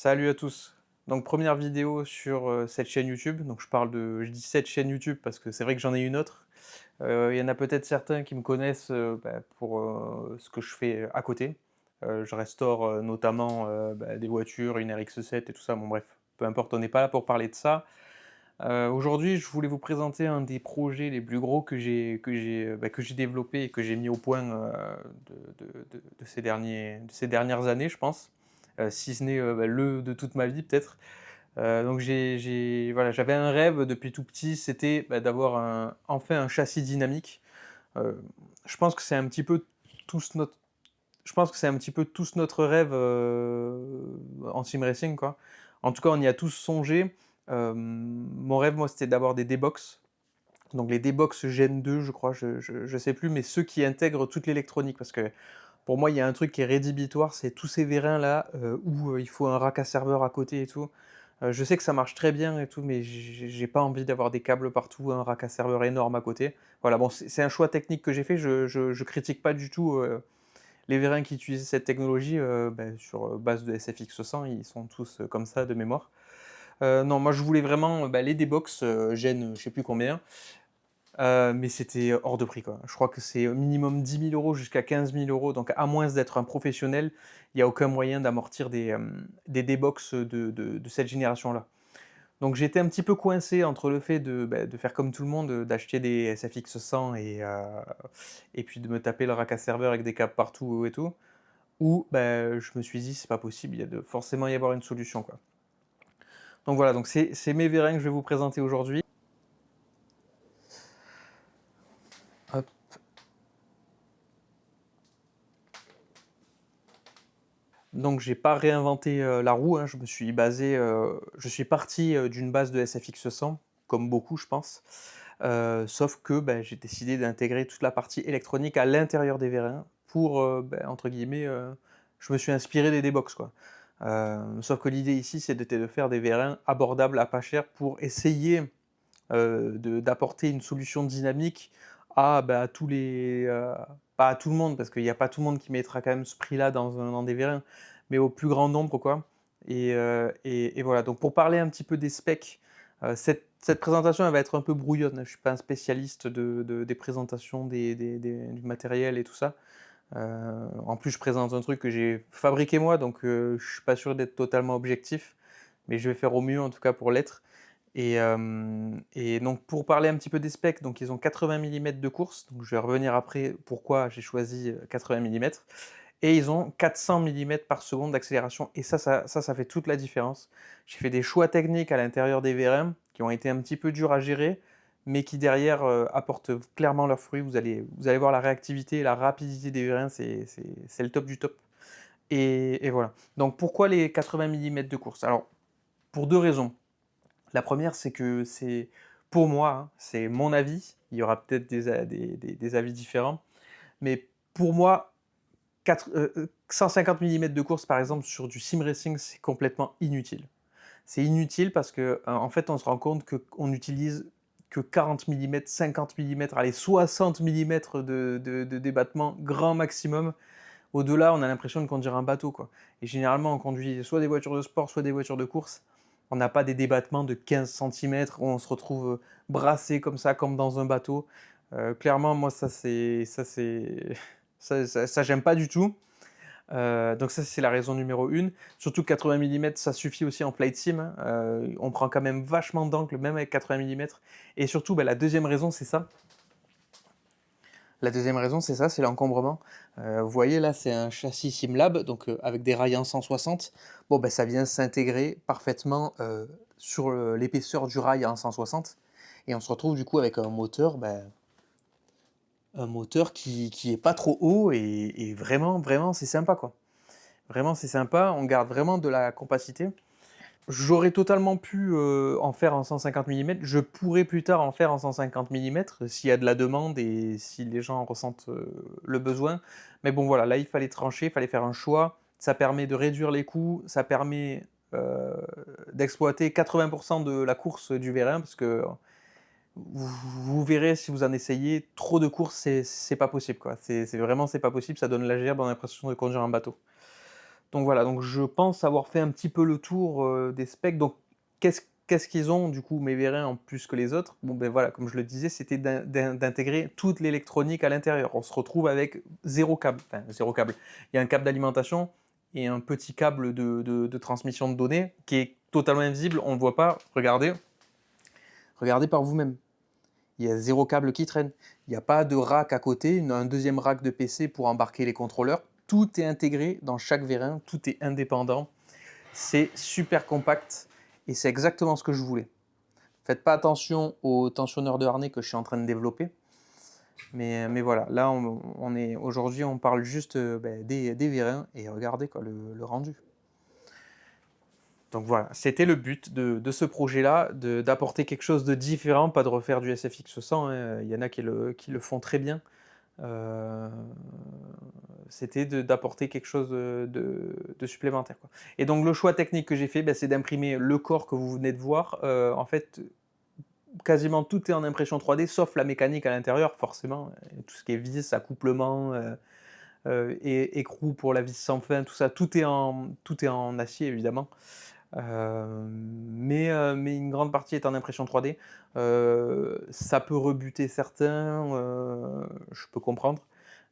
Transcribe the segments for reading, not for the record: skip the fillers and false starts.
Salut à tous. Donc première vidéo sur, cette chaîne YouTube. Donc je dis cette chaîne YouTube parce que c'est vrai que j'en ai une autre. Il y en a peut-être certains qui me connaissent, pour, ce que je fais à côté. Je restaure, notamment, des voitures, une RX-7 et tout ça. Bon bref, peu importe, on n'est pas là pour parler de ça. Aujourd'hui, je voulais vous présenter un des projets les plus gros que j'ai développé et que j'ai mis au point, de ces dernières années, je pense. Si ce n'est, le de toute ma vie peut-être. Donc voilà, j'avais un rêve depuis tout petit, c'était, d'avoir enfin un châssis dynamique. Heu, je pense que c'est un petit peu tous notre je pense que c'est un petit peu tous notre rêve, en sim racing, quoi. En tout cas, on y a tous songé. Mon rêve, moi, c'était d'avoir des D-Box. Donc les D-Box Gen 2, je crois, je sais plus, mais ceux qui intègrent toute l'électronique. Parce que pour moi, il y a un truc qui est rédhibitoire, c'est tous ces vérins-là, où, il faut un rack à serveur à côté et tout. Je sais que ça marche très bien et tout, mais j'ai pas envie d'avoir des câbles partout, un rack à serveur énorme à côté. Voilà, bon, c'est un choix technique que j'ai fait, je critique pas du tout, les vérins qui utilisent cette technologie, sur, base de SFX 100, ils sont tous, comme ça de mémoire. Non, moi je voulais vraiment, les D-Box, Gen, je sais plus combien, mais c'était hors de prix, quoi. Je crois que c'est au minimum 10 000 € jusqu'à 15 000 €, donc à moins d'être un professionnel, il y a aucun moyen d'amortir des D-Box, de cette génération-là. Donc j'étais un petit peu coincé entre le fait de faire comme tout le monde, d'acheter des SFX 100 et puis de me taper le rack à serveur avec des câbles partout et tout, ou je me suis dit: «C'est pas possible, il y a de forcément y avoir une solution, quoi». Donc voilà, donc c'est mes vérins que je vais vous présenter aujourd'hui. Hop. Donc j'ai pas réinventé, la roue, hein, je suis parti, d'une base de SFX 100, comme beaucoup je pense. Sauf que, j'ai décidé d'intégrer toute la partie électronique à l'intérieur des vérins pour, entre guillemets, je me suis inspiré des D-Box, quoi. Sauf que l'idée ici, c'était de faire des vérins abordables à pas cher pour essayer, d'apporter une solution dynamique à tous les, pas à tout le monde, parce qu'il y a pas tout le monde qui mettra quand même ce prix-là dans des vérins, mais au plus grand nombre, quoi. Et voilà, donc pour parler un petit peu des specs, cette présentation, elle va être un peu brouillonne. Je suis pas un spécialiste des présentations du matériel et tout ça. En plus, je présente un truc que j'ai fabriqué moi, donc je suis pas sûr d'être totalement objectif, mais je vais faire au mieux en tout cas pour l'être. Et donc pour parler un petit peu des specs, donc ils ont 80 millimètres de course, donc je vais revenir après pourquoi j'ai choisi, 80 millimètres, et ils ont 400 millimètres par seconde d'accélération, et ça fait toute la différence. J'ai fait des choix techniques à l'intérieur des vérins qui ont été un petit peu durs à gérer, mais qui derrière, apportent clairement leurs fruits. Vous allez voir la réactivité et la rapidité des vérins, c'est le top du top, et voilà. Donc pourquoi les 80 millimètres de course? Alors, pour 2 raisons. La première, c'est que c'est pour moi, hein, c'est mon avis. Il y aura peut-être des avis différents, mais pour moi, 150 millimètres de course, par exemple, sur du sim racing, c'est complètement inutile. C'est inutile parce que, en fait, on se rend compte qu'on n'utilise que 40 millimètres, 50 millimètres, allez 60 millimètres de débattement grand maximum. Au-delà, on a l'impression de conduire un bateau, quoi. Et généralement, on conduit soit des voitures de sport, soit des voitures de course. On n'a pas des débattements de 15 centimètres où on se retrouve, brassé comme ça, comme dans un bateau. Clairement, moi, ça j'aime pas du tout. Donc ça, c'est la raison numéro 1. Surtout que 80 millimètres, ça suffit aussi en flight sim, hein. On prend quand même vachement d'angle, même avec 80 millimètres. Et surtout, la deuxième raison, c'est ça. La deuxième raison, c'est ça, c'est l'encombrement. Vous voyez là, c'est un châssis Simlab, donc avec des rails en 160. Bon, ça vient s'intégrer parfaitement, sur l'épaisseur du rail en 160, et on se retrouve du coup avec un moteur qui est pas trop haut, et vraiment, vraiment, c'est sympa, quoi. Vraiment, c'est sympa, on garde vraiment de la compacité. J'aurais totalement pu, en faire en 150 millimètres. Je pourrais plus tard en faire en 150 millimètres, s'il y a de la demande et si les gens ressentent, le besoin. Mais bon voilà, là il fallait trancher, il fallait faire un choix. Ça permet de réduire les coûts, ça permet, heu, d'exploiter 80 de la course du vérin, parce que vous verrez si vous en essayez, trop de courses, c'est pas possible, quoi. C'est pas possible, ça donne la gerbe, on a l'impression de conduire un bateau. Donc voilà, donc je pense avoir fait un petit peu le tour, des specs. Donc qu'est-ce qu'ils ont du coup mes vérins en plus que les autres? Bon ben voilà, comme je le disais, c'était d'intégrer toute l'électronique à l'intérieur. On se retrouve avec 0 câble, enfin 0 câble. Il y a un câble d'alimentation et un petit câble de transmission de données qui est totalement invisible, on ne le voit pas. Regardez par vous-même. Il y a 0 câble qui traîne. Il n'y a pas de rack à côté, un deuxième rack de PC pour embarquer les contrôleurs. Tout est intégré dans chaque vérin, tout est indépendant. C'est super compact et c'est exactement ce que je voulais. Faites pas attention au tensionneur de harnais que je suis en train de développer. Mais voilà, là aujourd'hui on parle juste des vérins et regardez quoi, le rendu. Donc voilà, c'était le but de ce projet-là, d'apporter quelque chose de différent, pas de refaire du SFX 100, hein. Il y en a qui le font très bien. C'était d'apporter quelque chose de supplémentaire, quoi. Et donc le choix technique que j'ai fait, c'est d'imprimer le corps que vous venez de voir. En fait, quasiment tout est en impression 3D, sauf la mécanique à l'intérieur, forcément. Tout ce qui est vis, accouplement, écrou pour la vis sans fin, tout ça, tout est en acier, évidemment. Mais une grande partie est en impression 3D. Ça peut rebuter certains, je peux comprendre.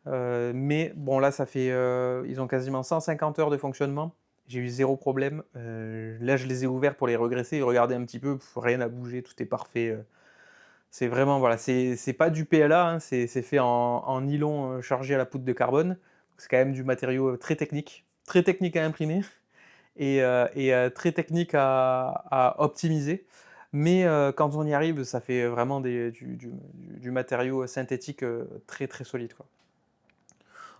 Mais bon, là, ils ont quasiment 150 heures de fonctionnement. J'ai eu 0 problème. Là, je les ai ouverts pour les regresser et regarder un petit peu. Rien n'a bougé, tout est parfait. C'est vraiment, voilà, c'est pas du PLA, hein, c'est fait en nylon chargé à la poudre de carbone. C'est quand même du matériau très technique à imprimer et très technique à optimiser. Mais quand on y arrive, ça fait vraiment du matériau synthétique très très solide, quoi.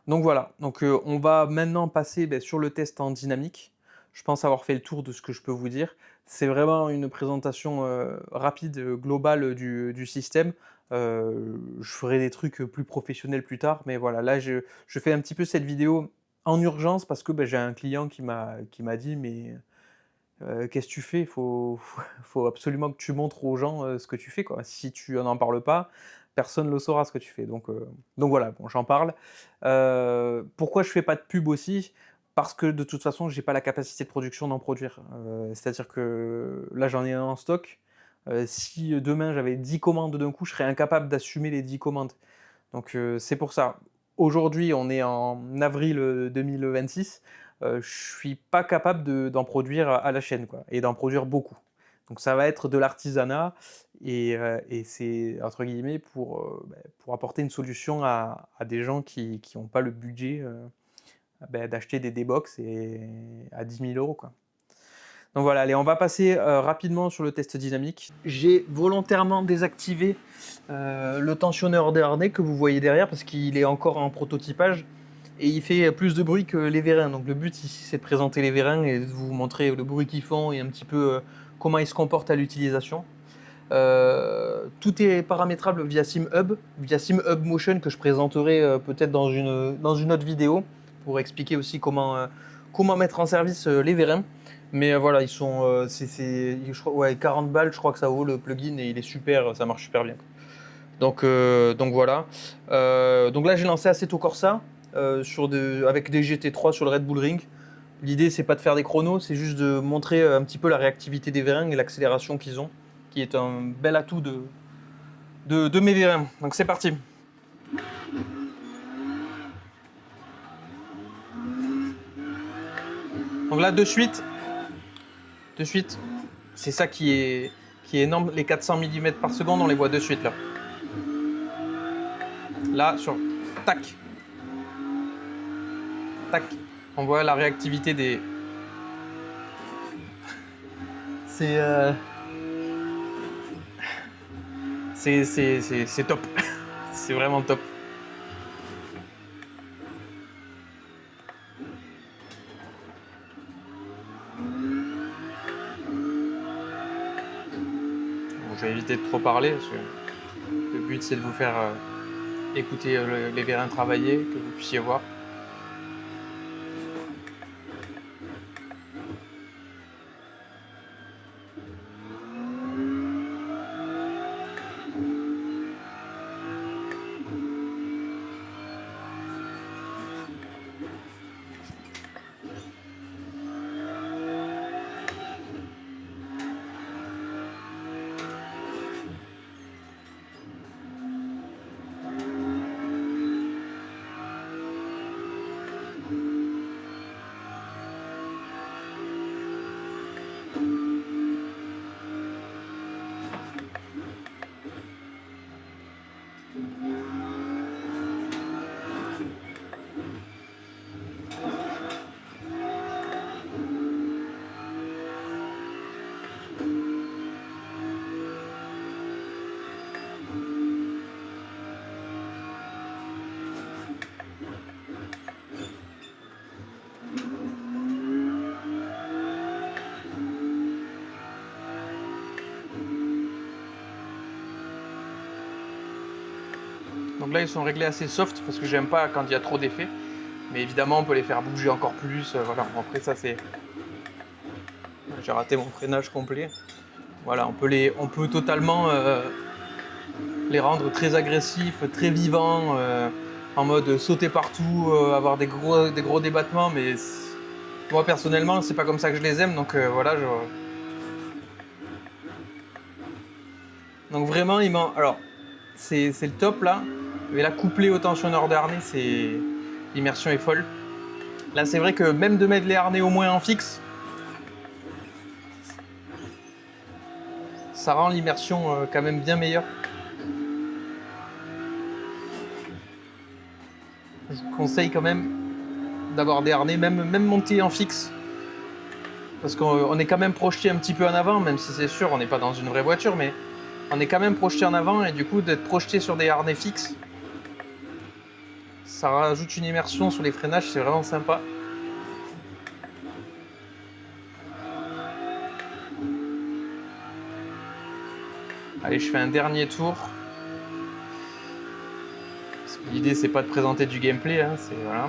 Donc voilà, donc on va maintenant passer sur le test en dynamique. Je pense avoir fait le tour de ce que je peux vous dire. C'est vraiment une présentation rapide, globale du système. Je ferai des trucs plus professionnels plus tard, mais voilà, là je fais un petit peu cette vidéo en urgence parce que j'ai un client qui m'a dit mais qu'est-ce que tu fais? Faut absolument que tu montres aux gens ce que tu fais, quoi. Si tu n'en parles pas, personne ne le saura ce que tu fais. Donc voilà, bon, j'en parle. Pourquoi je fais pas de pub aussi? Parce que de toute façon, j'ai pas la capacité de production d'en produire. C'est-à-dire que là, j'en ai un en stock. Si demain j'avais 10 commandes d'un coup, je serais incapable d'assumer les 10 commandes. Donc c'est pour ça. Aujourd'hui, on est en avril 2026. Je suis pas capable d'en produire à la chaîne, quoi, et d'en produire beaucoup. Donc ça va être de l'artisanat et c'est entre guillemets pour apporter une solution à des gens qui n'ont pas le budget d'acheter des D-Box à 10 000 euros, quoi. Donc voilà, allez, on va passer rapidement sur le test dynamique. J'ai volontairement désactivé le tensionneur de harnais que vous voyez derrière parce qu'il est encore en prototypage et il fait plus de bruit que les vérins. Donc le but ici c'est de présenter les vérins et de vous montrer le bruit qu'ils font et un petit peu comment ils se comportent à l'utilisation. Tout est paramétrable via SimHub Motion que je présenterai peut-être dans une autre vidéo pour expliquer aussi comment mettre en service les vérins. Mais voilà, ils sont, je crois, ouais, 40 balles, je crois que ça vaut le plugin et il est super, ça marche super bien. Donc voilà. Donc là, j'ai lancé Assetto Corsa avec des GT3 sur le Red Bull Ring. L'idée, c'est pas de faire des chronos, c'est juste de montrer un petit peu la réactivité des vérins et l'accélération qu'ils ont, qui est un bel atout de mes vérins. Donc c'est parti. Donc là, de suite, c'est ça qui est énorme. Les 400 mm par seconde, on les voit de suite là. Là, tac, tac, on voit la réactivité des. C'est top. C'est vraiment top. Bon, je vais éviter de trop parler parce que le but c'est de vous faire écouter les vérins travailler, que vous puissiez voir. Donc là, ils sont réglés assez soft parce que j'aime pas quand il y a trop d'effets. Mais évidemment, on peut les faire bouger encore plus. Voilà, après ça c'est... J'ai raté mon freinage complet. Voilà, on peut totalement les rendre très agressifs, très vivants, en mode sauter partout, avoir des gros débattements. Mais moi personnellement, c'est pas comme ça que je les aime. Donc voilà, donc vraiment, alors c'est le top là. Mais là, couplé au tensionneur de harnais, l'immersion est folle. Là, c'est vrai que même de mettre les harnais au moins en fixe, ça rend l'immersion quand même bien meilleure. Je vous conseille quand même d'avoir des harnais, même montés en fixe. Parce qu'on est quand même projeté un petit peu en avant, même si c'est sûr, on n'est pas dans une vraie voiture, mais on est quand même projeté en avant, et du coup, d'être projeté sur des harnais fixes, ça rajoute une immersion sur les freinages, c'est vraiment sympa. Allez, je fais un dernier tour. L'idée, c'est pas de présenter du gameplay, hein, c'est voilà.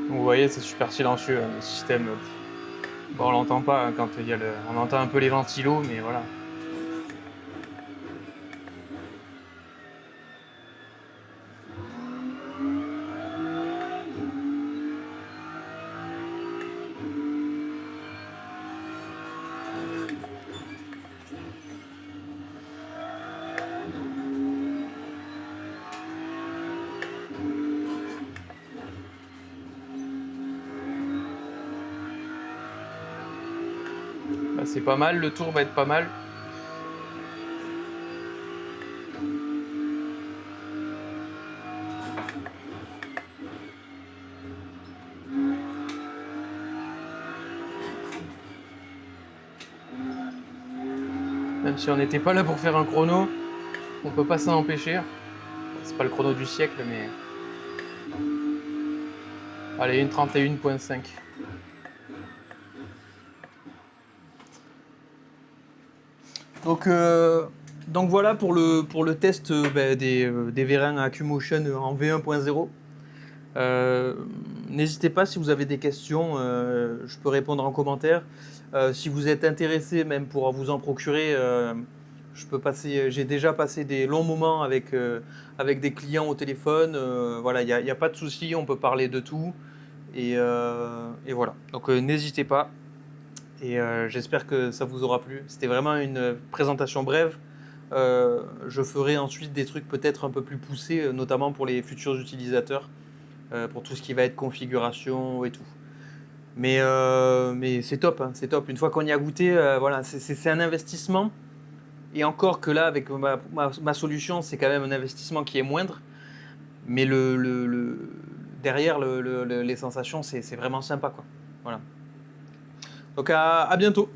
Vous voyez, c'est super silencieux, hein, le système. Bon, on l'entend pas hein, quand il y a on entend un peu les ventilos, mais voilà. Bah, c'est pas mal, le tour va être pas mal. Même si on n'était pas là pour faire un chrono, on peut pas s'en empêcher. C'est pas le chrono du siècle, mais... Allez, une 31.5. Donc voilà pour le test des vérins AccuMotion en V1.0. N'hésitez pas si vous avez des questions, je peux répondre en commentaire. Si vous êtes intéressé même pour vous en procurer, j'ai déjà passé des longs moments avec des clients au téléphone. Voilà, il n'y a pas de souci, on peut parler de tout. Et voilà. Donc n'hésitez pas. Et j'espère que ça vous aura plu. C'était vraiment une présentation brève. Je ferai ensuite des trucs peut-être un peu plus poussés, notamment pour les futurs utilisateurs, pour tout ce qui va être configuration et tout. Mais c'est top, hein, c'est top. Une fois qu'on y a goûté, voilà, c'est un investissement. Et encore que là, avec ma solution, c'est quand même un investissement qui est moindre. Mais derrière, les sensations, c'est vraiment sympa, quoi. Voilà. Donc à bientôt.